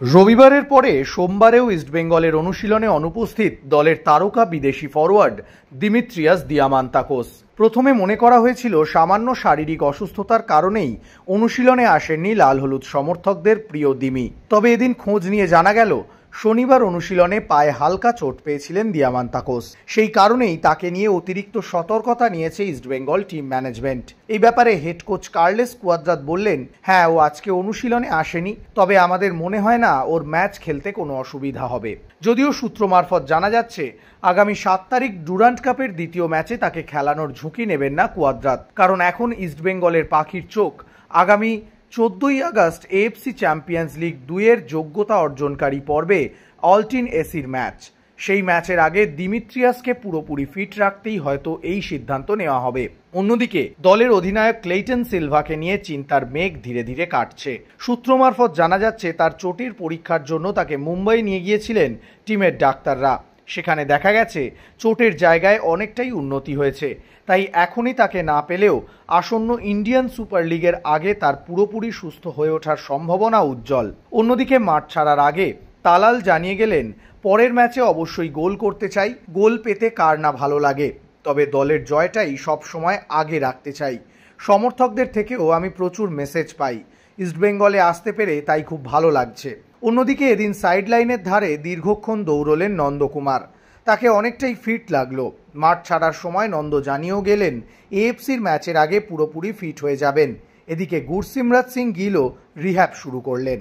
রবিবারের পরে সোমবারেও ইস্টবেঙ্গলের অনুশীলনে অনুপস্থিত দলের তারকা বিদেশি ফরওয়ার্ড দিমিত্রিয়াস দিয়ামান্তাকোস। প্রথমে মনে করা হয়েছিল সামান্য শারীরিক অসুস্থতার কারণেই অনুশীলনে আসেননি লাল হলুদ সমর্থকদের প্রিয় দিমি। তবে এদিন খোঁজ নিয়ে জানা গেল শনিবার অনুশীলনে পায়ে হালকা চোট পেয়েছিলেন দিয়ামান্তাকোস। সেই কারণেই তাকে নিয়ে অতিরিক্ত সতর্কতা নিয়েছে ইস্টবেঙ্গল টিম ম্যানেজমেন্ট। এই ব্যাপারে হেড কোচ কার্লেস কুয়াদ্রাত বললেন, হ্যাঁ, ও আজকে অনুশীলনে আসেনি, তবে আমাদের মনে হয় না ওর ম্যাচ খেলতে কোনো অসুবিধা হবে। যদিও সূত্র মারফত জানা যাচ্ছে আগামী 7 তারিখ ডুরান্ট কাপের দ্বিতীয় ম্যাচে তাকে খেলানোর ঝুঁকি নেবেন না কুয়াদ্রাত, কারণ এখন ইস্টবেঙ্গলের পাখির চোখ আগামী 14ই আগস্ট এএফসি চ্যাম্পিয়ন্স লিগ 2-এর যোগ্যতা অর্জনকারী পর্বে অলটিন এসির ম্যাচ। সেই ম্যাচের আগে দিমিত্রিয়াসকে পুরোপুরি ফিট রাখতেই হয়তো এই সিদ্ধান্ত নেওয়া হবে। অন্যদিকে দলের অধিনায়ক ক্লেইটন সিলভাকে নিয়ে চিন্তার মেঘ ধীরে ধীরে কাটছে। সূত্র মারফত জানা যাচ্ছে তার চোটের পরীক্ষার জন্য তাকে মুম্বাই নিয়ে গিয়েছিলেন টিমের ডাক্তাররা। সেখানে দেখা গেছে চোটের জায়গায় অনেকটাই উন্নতি হয়েছে, তাই এখনই তাকে না পেলেও আসন্ন ইন্ডিয়ান সুপার লিগের আগে তার পুরোপুরি সুস্থ হয়ে ওঠার সম্ভাবনা উজ্জ্বল। অন্যদিকে মাঠ ছাড়ার আগে তালাল জানিয়ে গেলেন, পরের ম্যাচে অবশ্যই গোল করতে চাই, গোল পেতে কার না ভালো লাগে, তবে দলের জয়টাই সব সময় আগে রাখতে চাই। সমর্থকদের থেকেও আমি প্রচুর মেসেজ পাই, ইস্টবেঙ্গলে আসতে পেরে তাই খুব ভালো লাগছে। অন্যদিকে এদিন সাইডলাইনের ধারে দীর্ঘক্ষণ দৌড়লেন নন্দকুমার, তাকে অনেকটাই ফিট লাগলো। মাঠ ছাড়ার সময় নন্দ জানিয়েও গেলেন এএফসির ম্যাচের আগে পুরোপুরি ফিট হয়ে যাবেন। এদিকে গুরসিমরত সিং গিলও রিহ্যাব শুরু করলেন।